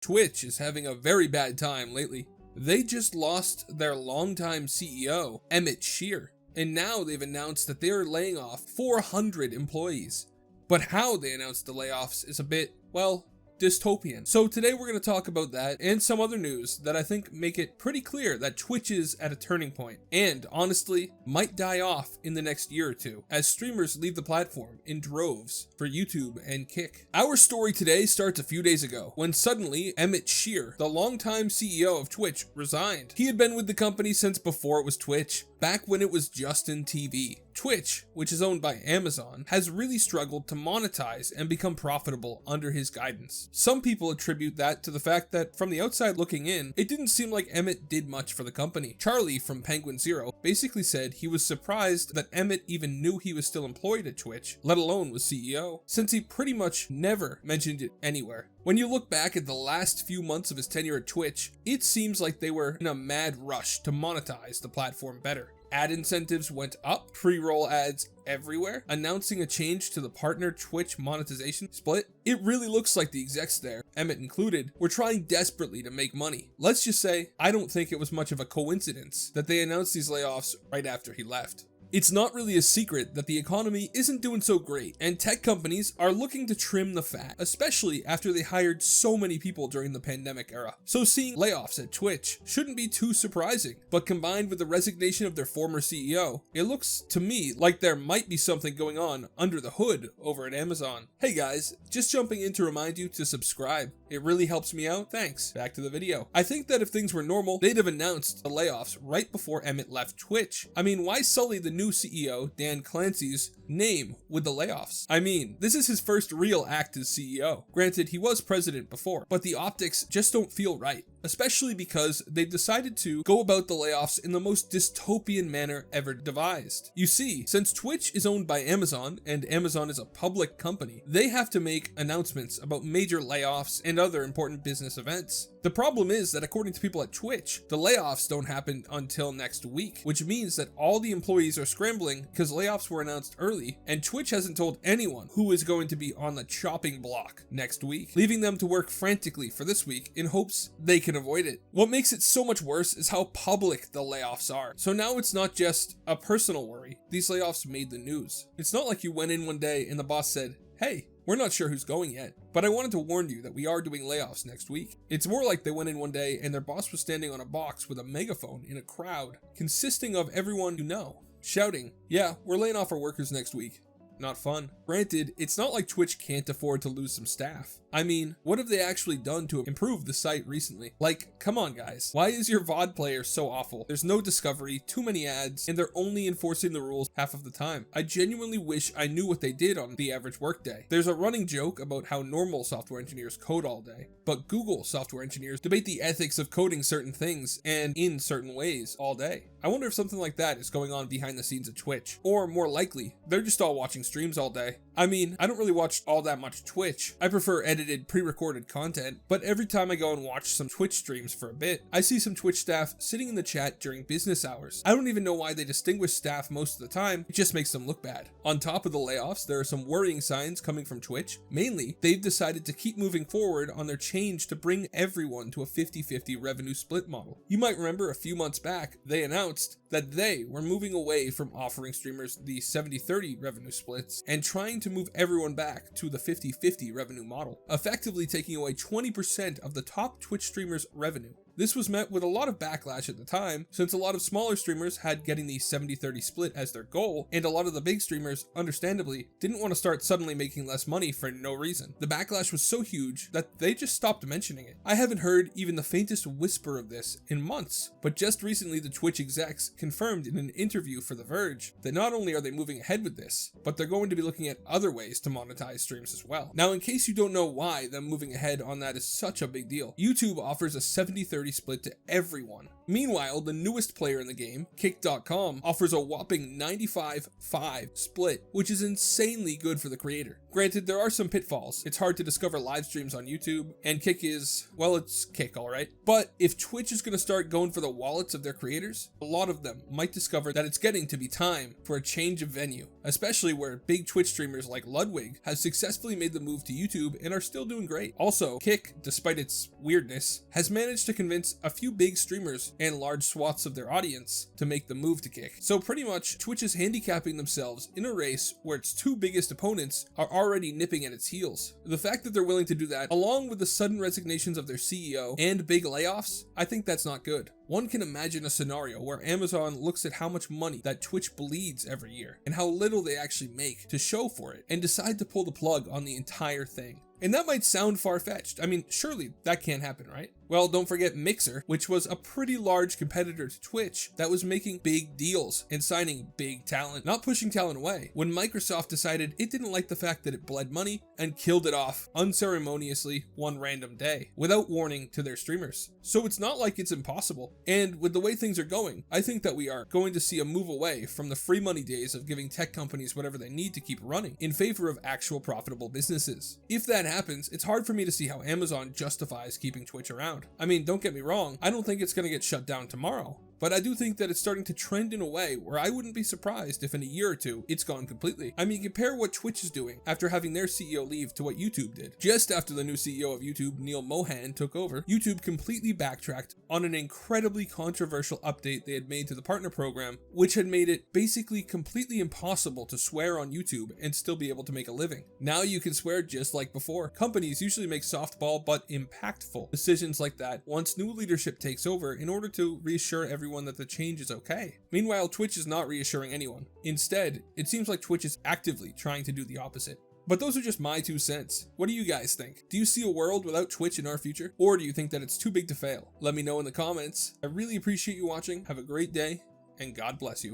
Twitch is having a very bad time lately. They just lost their longtime CEO, Emmett Shear, and now they've announced that they are laying off 400 employees. But how they announced the layoffs is a bit, well, dystopian. So today we're going to talk about that and some other news that I think make it pretty clear that Twitch is at a turning point and honestly might die off in the next year or two as streamers leave the platform in droves for YouTube and Kick. Our story today starts a few days ago when suddenly Emmett Shear, the longtime CEO of Twitch, resigned. He had been with the company since before it was Twitch, back when it was Justin TV. Twitch, which is owned by Amazon, has really struggled to monetize and become profitable under his guidance. Some people attribute that to the fact that from the outside looking in, it didn't seem like Emmett did much for the company. Charlie from Penguin Zero basically said he was surprised that Emmett even knew he was still employed at Twitch, let alone was CEO, since he pretty much never mentioned it anywhere. When you look back at the last few months of his tenure at Twitch, it seems like they were in a mad rush to monetize the platform better. Ad incentives went up, pre-roll ads everywhere, announcing a change to the partner Twitch monetization split. It really looks like the execs there, Emmett included, were trying desperately to make money. Let's just say, I don't think it was much of a coincidence that they announced these layoffs right after he left. It's not really a secret that the economy isn't doing so great, and tech companies are looking to trim the fat, especially after they hired so many people during the pandemic era. So seeing layoffs at Twitch shouldn't be too surprising, but combined with the resignation of their former CEO, it looks to me like there might be something going on under the hood over at Amazon. Hey guys, just jumping in to remind you to subscribe. It really helps me out, thanks. Back to the video. I think that if things were normal, they'd have announced the layoffs right before Emmett left Twitch. I mean, why sully the new CEO, Dan Clancy's, name with the layoffs? I mean, this is his first real act as CEO. Granted, he was president before, but the optics just don't feel right, especially because they've decided to go about the layoffs in the most dystopian manner ever devised. You see, since Twitch is owned by Amazon, and Amazon is a public company, they have to make announcements about major layoffs and other important business events. The problem is that according to people at Twitch, the layoffs don't happen until next week, which means that all the employees are scrambling because layoffs were announced early, and Twitch hasn't told anyone who is going to be on the chopping block next week, leaving them to work frantically for this week in hopes they can avoid it. What makes it so much worse is how public the layoffs are. So now it's not just a personal worry. These layoffs made the news. It's not like you went in one day and the boss said, "Hey, we're not sure who's going yet, but I wanted to warn you that we are doing layoffs next week." It's more like they went in one day and their boss was standing on a box with a megaphone in a crowd consisting of everyone you know, shouting, "Yeah, we're laying off our workers next week." Not fun. Granted, it's not like Twitch can't afford to lose some staff. I mean, what have they actually done to improve the site recently? Like, come on guys, why is your VOD player so awful? There's no discovery, too many ads, and they're only enforcing the rules half of the time. I genuinely wish I knew what they did on the average workday. There's a running joke about how normal software engineers code all day, but Google software engineers debate the ethics of coding certain things and in certain ways all day. I wonder if something like that is going on behind the scenes at Twitch, or more likely, they're just all watching streams all day. I mean, I don't really watch all that much Twitch. I prefer edited, pre-recorded content, but every time I go and watch some Twitch streams for a bit, I see some Twitch staff sitting in the chat during business hours. I don't even know why they distinguish staff most of the time, it just makes them look bad. On top of the layoffs, there are some worrying signs coming from Twitch. Mainly, they've decided to keep moving forward on their change to bring everyone to a 50-50 revenue split model. You might remember a few months back, they announced that they were moving away from offering streamers the 70-30 revenue splits and trying to move everyone back to the 50-50 revenue model, effectively taking away 20% of the top Twitch streamers' revenue. This was met with a lot of backlash at the time, since a lot of smaller streamers had getting the 70-30 split as their goal, and a lot of the big streamers, understandably, didn't want to start suddenly making less money for no reason. The backlash was so huge that they just stopped mentioning it. I haven't heard even the faintest whisper of this in months, but just recently the Twitch execs confirmed in an interview for The Verge that not only are they moving ahead with this, but they're going to be looking at other ways to monetize streams as well. Now, in case you don't know why them moving ahead on that is such a big deal, YouTube offers a 70-30 salary split to everyone. Meanwhile, the newest player in the game, Kick.com, offers a whopping 95-5 split, which is insanely good for the creator. Granted, there are some pitfalls. It's hard to discover live streams on YouTube, and Kick is, well, it's Kick, alright? But if Twitch is going to start going for the wallets of their creators, a lot of them might discover that it's getting to be time for a change of venue, especially where big Twitch streamers like Ludwig have successfully made the move to YouTube and are still doing great. Also, Kick, despite its weirdness, has managed to convince a few big streamers and large swaths of their audience to make the move to Kick. So pretty much, Twitch is handicapping themselves in a race where its two biggest opponents are already nipping at its heels. The fact that they're willing to do that, along with the sudden resignations of their CEO and big layoffs, I think that's not good. One can imagine a scenario where Amazon looks at how much money that Twitch bleeds every year and how little they actually make to show for it and decide to pull the plug on the entire thing. And that might sound far-fetched. I mean, surely that can't happen, right? Well, don't forget Mixer, which was a pretty large competitor to Twitch that was making big deals and signing big talent, not pushing talent away, when Microsoft decided it didn't like the fact that it bled money and killed it off unceremoniously one random day without warning to their streamers. So it's not like it's impossible. And with the way things are going, I think that we are going to see a move away from the free money days of giving tech companies whatever they need to keep running in favor of actual profitable businesses. If that happens, it's hard for me to see how Amazon justifies keeping Twitch around. I mean, don't get me wrong, I don't think it's going to get shut down tomorrow. But I do think that it's starting to trend in a way where I wouldn't be surprised if in a year or two, it's gone completely. I mean, compare what Twitch is doing after having their CEO leave to what YouTube did. Just after the new CEO of YouTube, Neil Mohan, took over, YouTube completely backtracked on an incredibly controversial update they had made to the partner program, which had made it basically completely impossible to swear on YouTube and still be able to make a living. Now you can swear just like before. Companies usually make softball but impactful decisions like that once new leadership takes over in order to reassure everyone that the change is okay. Meanwhile, Twitch is not reassuring anyone. Instead, it seems like Twitch is actively trying to do the opposite. But those are just my 2 cents. What do you guys think? Do you see a world without Twitch in our future? Or do you think that it's too big to fail? Let me know in the comments. I really appreciate you watching. Have a great day, and God bless you.